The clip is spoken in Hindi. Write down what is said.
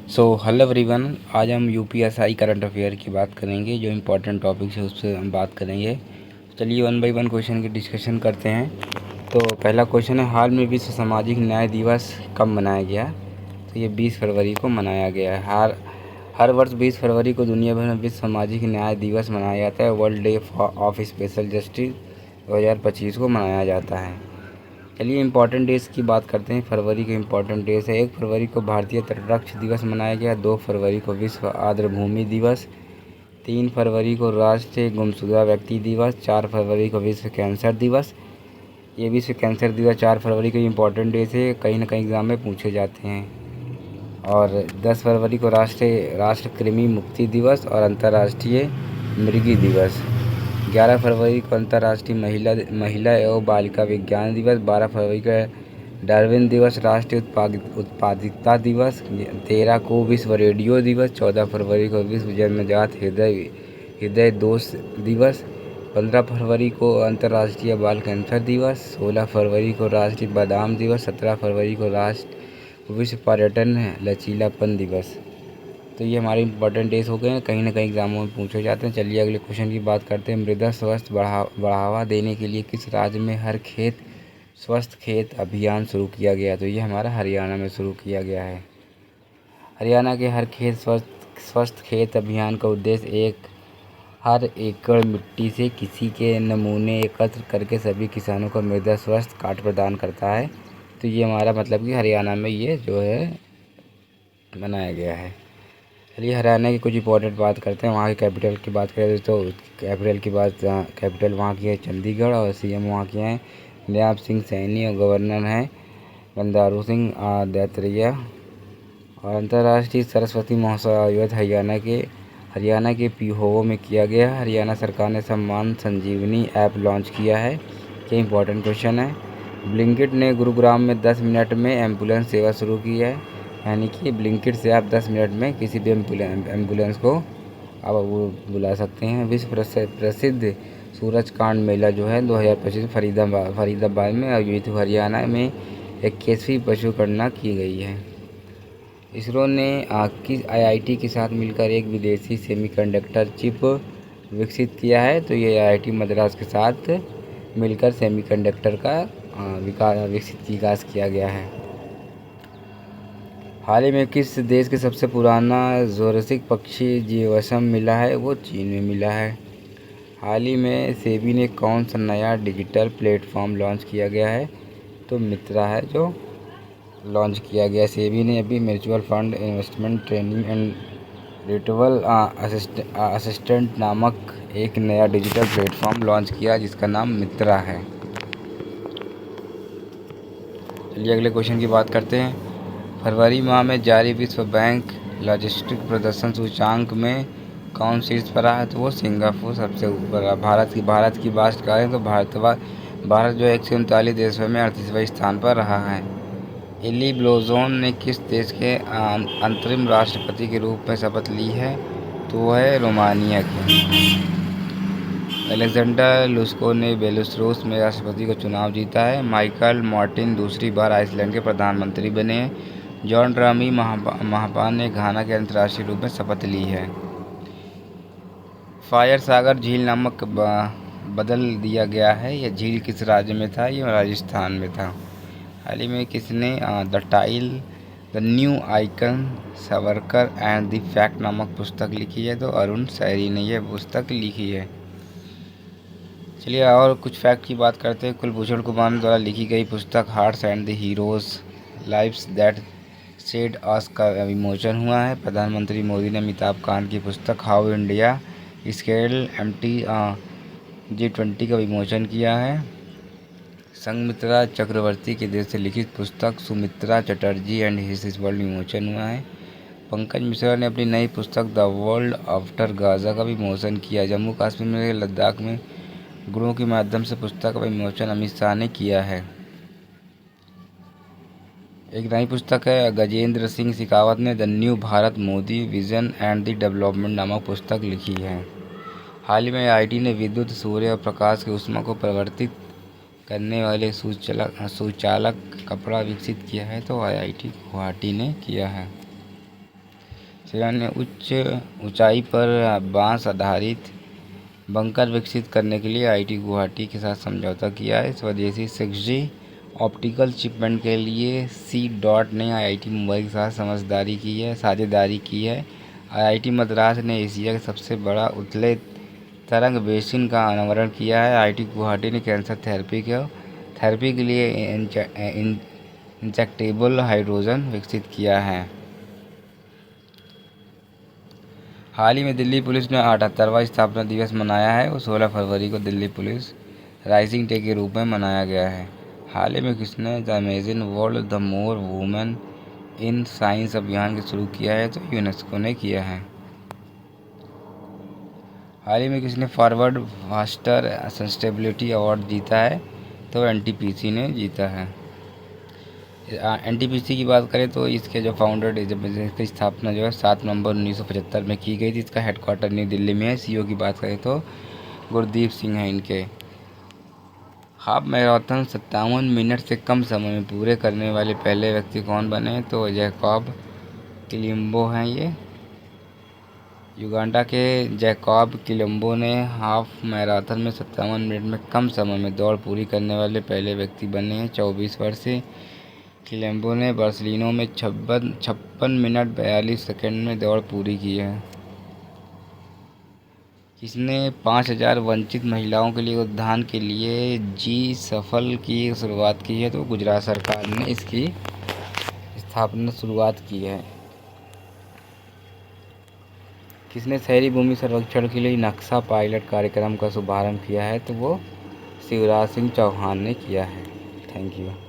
हेलो एवरीवन, आज हम यूपीएसआई करंट अफेयर की बात करेंगे। जो इम्पोर्टेंट टॉपिक्स है उस पर हम बात करेंगे। चलिए वन बाय वन क्वेश्चन की डिस्कशन करते हैं। तो पहला क्वेश्चन है, हाल में विश्व सामाजिक न्याय दिवस कब मनाया गया? तो ये 20 फरवरी को मनाया गया है। हर वर्ष 20 फरवरी को दुनिया भर में विश्व सामाजिक न्याय दिवस मनाया जाता है। World day of special justice 2025 को मनाया जाता है। चलिए इम्पॉर्टेंट डेज की बात करते हैं। फरवरी के इम्पॉर्टेंट डेज है, 1 फरवरी को भारतीय तटरक्षक दिवस मनाया गया, 2 फरवरी को विश्व आर्द्रभूमि दिवस, 3 फरवरी को राष्ट्रीय गुमशुदा व्यक्ति दिवस, 4 फरवरी को विश्व कैंसर दिवस। ये विश्व कैंसर दिवस 4 फरवरी के इम्पॉर्टेंट डेज है, कहीं ना कहीं एग्जाम में पूछे जाते हैं। और 10 फरवरी को राष्ट्र कृमि मुक्ति दिवस और अंतर्राष्ट्रीय मृगी दिवस। 11 फरवरी को अंतर्राष्ट्रीय महिला एवं बालिका विज्ञान दिवस। 12 फरवरी को डार्विन दिवस, राष्ट्रीय उत्पादकता दिवस। 13 को विश्व रेडियो दिवस। 14 फरवरी को विश्व जन्मजात हृदय दोष दिवस। 15 फरवरी को अंतर्राष्ट्रीय बाल कैंसर दिवस। 16 फरवरी को राष्ट्रीय बादाम दिवस। 17 फरवरी को विश्व पर्यटन लचीलापन दिवस। तो ये हमारे इंपॉर्टेंट डेज हो गए हैं, कहीं ना कहीं एग्जामों में पूछे जाते हैं। चलिए अगले क्वेश्चन की बात करते हैं। मृदा स्वास्थ्य बढ़ावा देने के लिए किस राज्य में हर खेत स्वस्थ खेत अभियान शुरू किया गया? तो ये हमारा हरियाणा में शुरू किया गया है। हरियाणा के हर खेत स्वस्थ खेत अभियान का उद्देश्य हर एकड़ मिट्टी से किसी के नमूने एकत्र करके सभी किसानों को मृदा स्वास्थ्य कार्ड प्रदान करता है। तो ये हमारा मतलब कि हरियाणा में ये जो है बनाया गया है। चलिए हरियाणा की कुछ इंपॉर्टेंट बात करते हैं। वहाँ की कैपिटल की बात करें तो कैपिटल वहाँ की है चंडीगढ़, और सीएम वहाँ के हैं नयाब सिंह सैनी, और गवर्नर हैं बंडारू सिंह दैतरिया। और अंतर्राष्ट्रीय सरस्वती महोत्सव आयोजित हरियाणा के पीहोवो में किया गया। हरियाणा सरकार ने सम्मान संजीवनी ऐप लॉन्च किया है। ये इंपॉर्टेंट क्वेश्चन है। ब्लिंकिट ने गुरुग्राम में 10 मिनट में एम्बुलेंस सेवा शुरू की है। यानी कि ब्लिंकिट से आप 10 मिनट में किसी भी एम्बुलेंस को आप वो बुला सकते हैं। विश्व प्रसिद्ध सूरजकांड मेला जो है 2025 फरीदाबाद में आयोजित हुआ। हरियाणा में 21वीं पशु गणना की गई है। इसरो ने किस आईआईटी के साथ मिलकर एक विदेशी सेमीकंडक्टर चिप विकसित किया है? तो ये आईआईटी मद्रास के साथ मिलकर सेमीकंडक्टर का विकास किया गया है। हाल ही में किस देश के सबसे पुराना जोरसिक पक्षी जीवाश्म मिला है? वो चीन में मिला है। हाल ही में सेबी ने कौन सा नया डिजिटल प्लेटफॉर्म लॉन्च किया गया है? तो मित्रा है जो लॉन्च किया गया। सेबी ने अभी mutual fund investment training and retrieval assistant नामक एक नया डिजिटल प्लेटफॉर्म लॉन्च किया जिसका नाम मित्रा है। चलिए अगले क्वेश्चन की बात करते हैं। फरवरी माह में जारी विश्व बैंक लॉजिस्टिक प्रदर्शन सूचांक में कौन शीर्ष पर रहा है? तो वो सिंगापुर सबसे ऊपर रहा। भारत की बात करें तो भारत जो 139 देशों में 38वें स्थान पर रहा है। एली ब्लोजोन ने किस देश के अंतरिम राष्ट्रपति के रूप में शपथ ली है? तो वह है रोमानिया की। अलेक्जेंडर लुस्को ने बेलारूस में राष्ट्रपति का चुनाव जीता है। माइकल मार्टिन दूसरी बार आइसलैंड के प्रधानमंत्री बने हैं। जॉन ड्रामी महापान ने घाना के अंतर्राष्ट्रीय रूप में शपथ ली है। फायर सागर झील नामक बदल दिया गया है। यह झील किस राज्य में था? ये राजस्थान में था। हाल ही में किसने the new icon Savarkar and the fact नामक पुस्तक लिखी है? तो अरुण शैरी ने यह पुस्तक लिखी है। चलिए और कुछ फैक्ट की बात करते हैं। कुलभूषण कुमार द्वारा लिखी गई पुस्तक hearts and the heroes lives that said us का विमोचन हुआ है। प्रधानमंत्री मोदी ने अमिताभ कांत की पुस्तक हाउ इंडिया स्केल G20 का विमोचन किया है। संघमित्रा चक्रवर्ती के देश से लिखित पुस्तक Sumitra Chatterjee and his world विमोचन हुआ है। पंकज मिश्रा ने अपनी नई पुस्तक द वर्ल्ड आफ्टर गाजा का विमोचन किया। जम्मू कश्मीर में लद्दाख में गुरुओं के माध्यम से पुस्तक का विमोचन अमित शाह ने किया है। एक नई पुस्तक है गजेंद्र सिंह शेखावत ने the new Bharat Modi vision and the development नामक पुस्तक लिखी है। हाल ही में आईआईटी ने विद्युत सूर्य और प्रकाश की ऊष्मा को परिवर्तित करने वाले सुचालक कपड़ा विकसित किया है। तो आईआईटी गुवाहाटी ने किया है। सेना ने उच्च ऊंचाई पर बांस आधारित बंकर विकसित करने के लिए आईआईटी गुवाहाटी के साथ समझौता किया है। स्वदेशी 6G ऑप्टिकल चिपमेंट के लिए C-DOT ने आईआईटी मुंबई के साथ साझेदारी की है। आईआईटी मद्रास ने एशिया के सबसे बड़ा उथले तरंग बेसिन का अनावरण किया है। आईआईटी गुवाहाटी ने कैंसर थेरेपी के लिए इंजेक्टेबल हाइड्रोजन विकसित किया है। हाल ही में दिल्ली पुलिस ने 78वां स्थापना दिवस मनाया है और 16 फरवरी को दिल्ली पुलिस राइजिंग डे के रूप में मनाया गया है। हाल ही में किसने the amazing world the more women in science अभियान के शुरू किया है? तो यूनेस्को ने किया है। हाल ही में किसने फॉरवर्ड फास्टर सस्टेनेबिलिटी अवार्ड जीता है? तो एनटीपीसी ने जीता है। एनटीपीसी की बात करें तो इसके जो फाउंडर इसकी स्थापना जो है 7 नवंबर 1975 में की गई थी। इसका हेडक्वार्टर न्यू दिल्ली में है। सीईओ की बात करें तो गुरदीप सिंह हैं इनके। हाफ मैराथन 57 मिनट से कम समय में पूरे करने वाले पहले व्यक्ति कौन बने? तो जैकब किलिम्बो हैं ये। युगांडा के जैकब किलिम्बो ने हाफ मैराथन में 57 मिनट में कम समय में दौड़ पूरी करने वाले पहले व्यक्ति बने हैं। 24 वर्षीय किलिम्बो ने बार्सिलोना में 56 मिनट 42 सेकंड में दौड़ पूरी की है। किसने 5000 वंचित महिलाओं के लिए उत्थान के लिए जी सफल की शुरुआत की है? तो गुजरात सरकार ने इसकी शुरुआत की है। किसने शहरी भूमि सर्वेक्षण के लिए नक्शा पायलट कार्यक्रम का शुभारंभ किया है? तो वो शिवराज सिंह चौहान ने किया है। Thank you.